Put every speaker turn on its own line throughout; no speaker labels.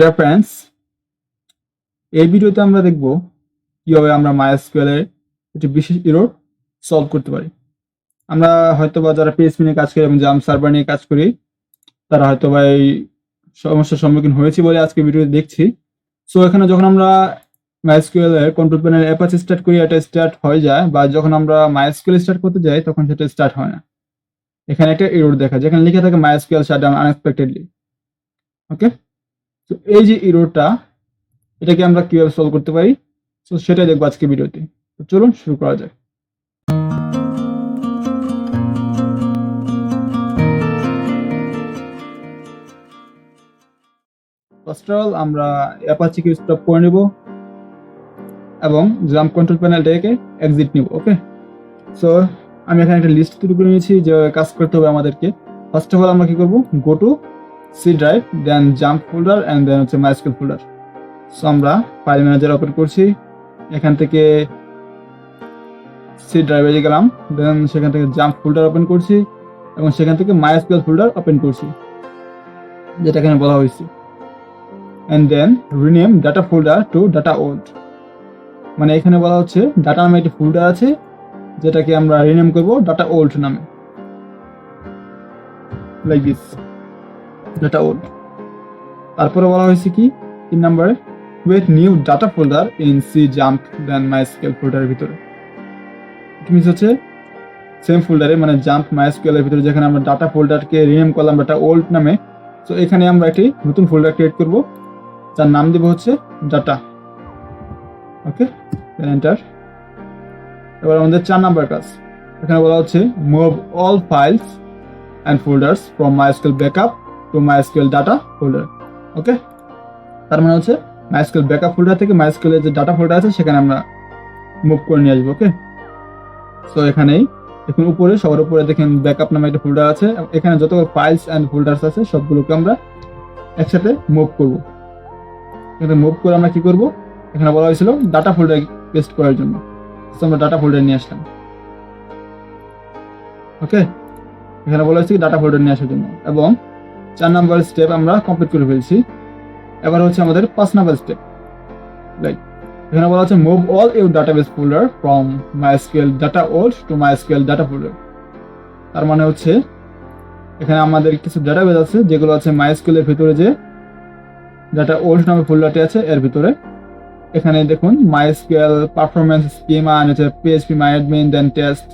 Reference. এই ভিডিওতে আমরা দেখব কিভাবে আমরা MySQL এর একটি বিশেষ এরর সলভ করতে পারি। আমরা হয়তোবা যারা PHP নিয়ে কাজ করি এবং জাম্প সার্ভার নিয়ে কাজ করি তারা হয়তোবা এই সমস্যার সম্মুখীন হয়েছি বলে আজকে ভিডিও দেখছি। সো এখানে যখন আমরা MySQL এর কন্ট্রোল প্যানেল apache স্টার্ট করি, এটা স্টার্ট হয়ে যায়, বা যখন আমরা MySQL স্টার্ট করতে যাই তখন সেটা স্টার্ট হয় না। এখানে একটা এরর দেখা, যেখানে লিখে থাকে MySQL shutdown unexpectedly। ওকে, তো এই যে এররটা, এটাকে আমরা কিভাবে সলভ করতে পারি, তো সেটাই দেখবো আজকে ভিডিওতে। তো চলুন শুরু করা যাক। ফার্স্ট অফ অল আমরা অ্যাপাচি কে স্টপ করে নিব এবং জাম্প কন্ট্রোল প্যানেলটাকে এক্সিট নিব। ওকে, সো আমি এখানে একটা লিস্ট তৈরি করে নিয়েছি যে কাজ করতে হবে আমাদেরকে। ফার্স্ট অফ অল আমরা কি করব, go to C drive, then jump folder and then হচ্ছে MySQL ফোল্ডার। সো আমরা ফাইল ম্যানেজার ওপেন করছি, এখান থেকে সি ড্রাইভে গেলাম, দেন সেখান থেকে জাম্প ফোল্ডার ওপেন করছি এবং সেখান থেকে MySQL ফোল্ডার ওপেন করছি যেটা এখানে বলা হয়েছে, and then rename data folder to data old। মানে এখানে বলা হচ্ছে ডাটা নামে একটি ফোল্ডার আছে যেটাকে আমরা রিনেম করব ডাটা ওল্ড নামে, লাইক দিস, ডাটা ওল্ড। তারপরে বলা হয়েছে কি 3 নম্বরে, with new data folder in C jump then MySQL ফোল্ডারের ভিতরে। এটা মিন্স হচ্ছে সেম ফোল্ডারে, মানে জাম্প MySQL এর ভিতরে যেখানে আমরা ডাটা ফোল্ডারকে রিনেম করলাম ডাটা ওল্ড নামে, তো এখানে আমরা একটি নতুন ফোল্ডার ক্রিয়েট করব যার নাম দেব হচ্ছে ডাটা। ওকে, এন্টার। এবার আমাদের 4 নাম্বার কাজ, এখানে বলা হচ্ছে move all files and folders from MySQL backup to MySQL data folder. Okay, তার মানে হচ্ছে MySQL ব্যাকআপ ফোল্ডার থেকে MySQL এর যে ডাটা ফোল্ডার আছে সেখানে আমরা মুভ করে নিয়ে আসবো। ওকে, সো এখানেই দেখুন উপরে, সবার উপরে দেখেন ব্যাকআপ নামে একটা ফোল্ডার আছে, এখানে যত ফাইলস এন্ড ফোল্ডার্স আছে সবগুলোকে আমরা একসাথে মুভ করব। এখানে মুভ করে আমরা কি করব, এখানে বলা হয়েছিল ডাটা ফোল্ডার পেস্ট করার জন্য, তো আমরা ডাটা ফোল্ডার নিয়ে আসলাম। ওকে, এখানে বলা হয়েছে ডাটা ফোল্ডার নিয়ে আসার জন্য, এবং 4 নাম্বার স্টেপ আমরা কমপ্লিট করে ফেলছি। এবার হচ্ছে আমাদের 5 নাম্বার স্টেপ, লাইক এখানে বলা হচ্ছে move all your database folder from MySQL data old to MySQL data folder. তার মানে হচ্ছে এখানে আমাদের কিছু ডাটাবেস আছে যেগুলো আছে MySQL এর ভিতরে, যে ডাটা ওল্ড নামে ফোল্ডারটি আছে এর ভিতরে। এখানে দেখুন MySQL পারফরম্যান্স স্কিমা এন্ড হচ্ছে PHP MyAdmin দেন টেস্ট,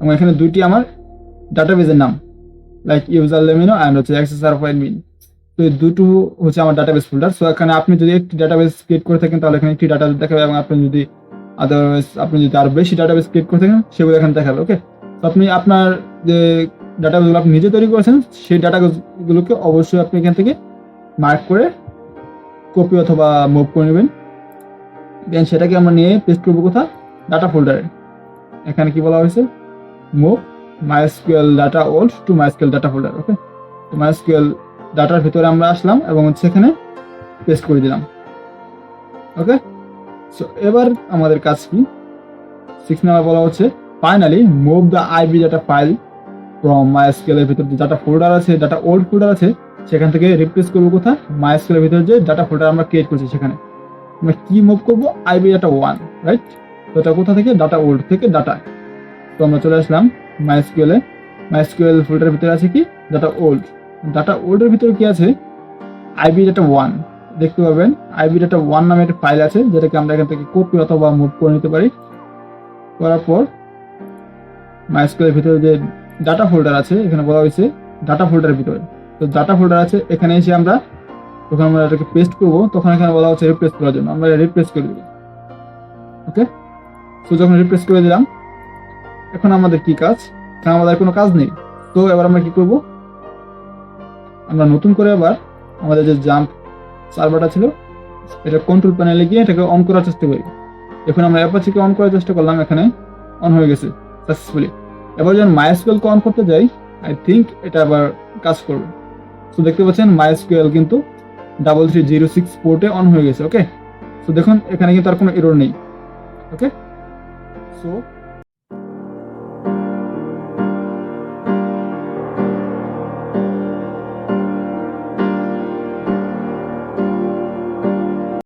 এবং এখানে দুইটি আমার ডাটাবেসের নাম, লাইক ইউজার Layminow এন্ড হচ্ছে xampp। তো এই দুটো হচ্ছে আমার ডাটাবেস ফোল্ডার। সো এখানে আপনি যদি একটি ডাটাবেস ক্রিয়েট করে থাকেন তাহলে এখানে একটি ডাটাবেস দেখাবে, এবং আপনি যদি আরো বেশি ডাটাবেস ক্রিয়েট করে থাকেন সেগুলো এখানে দেখাবে। ওকে, তো আপনি আপনার যে ডাটাবেসগুলো আপনি নিজে তৈরি করেছেন সেই ডাটাবেসগুলোকে অবশ্যই আপনি এখান থেকে মার্ক করে কপি অথবা মুভ করে নেবেন, দেন সেটাকে আমরা নিয়ে পেস্ট করবো কোথায়, ডাটা ফোল্ডারে। এখানে কি বলা হয়েছে, move MySQL data old to MySQL data folder. Okay, তো MySQL ডাটার ভিতরে আমরা আসলাম এবং সেখানে পেস্ট করে দিলাম। ওকে, সো এবার আমাদের কাজ কি, 6 নাম্বার বলা হচ্ছে finally move the IB data file from MySQL এর ভিতরে যে ডাটা ফোল্ডার আছে, ডাটা ওল্ড ফোল্ডার আছে, সেখান থেকে রিপ্লেস করবো কোথায়, MySQL এর ভিতরে যে ডাটা ফোল্ডার আমরা ক্রিয়েট করছি সেখানে আমরা কি মুভ করবো, আইবি ডাটা 1, রাইট। তো এটা কোথা থেকে, ডাটা ওল্ড থেকে ডাটা। তো আমরা চলে আসলাম MySQL এ, MySQL ফোল্ডারের ভিতরে আছে কি, ডাটা ওল্ড। ডাটা ওল্ডের ভিতরে কি আছে, আইবি ডাটা 1 দেখতে পাবেন। আইবি ডাটা 1 নামে একটা ফাইল আছে যেটাকে আমরা এখান থেকে কপি অথবা মুভ করে নিতে পারি। করার পর MySQL এর ভিতরে যে ডাটা ফোল্ডার আছে, এখানে বলা হয়েছে ডাটা ফোল্ডারের ভিতরে, তো ডাটা ফোল্ডার আছে এখানে এসে আমরা যখন আমরা এটাকে পেস্ট করবো তখন এখানে বলা হচ্ছে রিপ্লেস করার জন্য, আমরা রিপ্লেস করে দেব। ওকে, তো যখন রিপ্লেস করে দিলাম, এখন আমাদের কি কাজ, এখানে আমাদের কোনো কাজ নেই। তো এবার আমরা কি করব, আমরা নতুন করে আবার আমাদের যে জাম্প সার্ভারটা ছিল এটা কন্ট্রোল প্যানেলে গিয়ে এটাকে অন করার চেষ্টা করি। এখন আমরা অ্যাপাচিকে অন করার চেষ্টা করলাম, এখানে অন হয়ে গেছে সাকসেসফুলি। এবার যখন MySQL কে অন করতে যাই, আই থিঙ্ক এটা আবার কাজ করবে। সো দেখতে পাচ্ছেন MySQL কিন্তু 3306 পোর্টে অন হয়ে গেছে। ওকে, সো দেখুন এখানে কিন্তু আর কোনো এরর নেই। ওকে, সো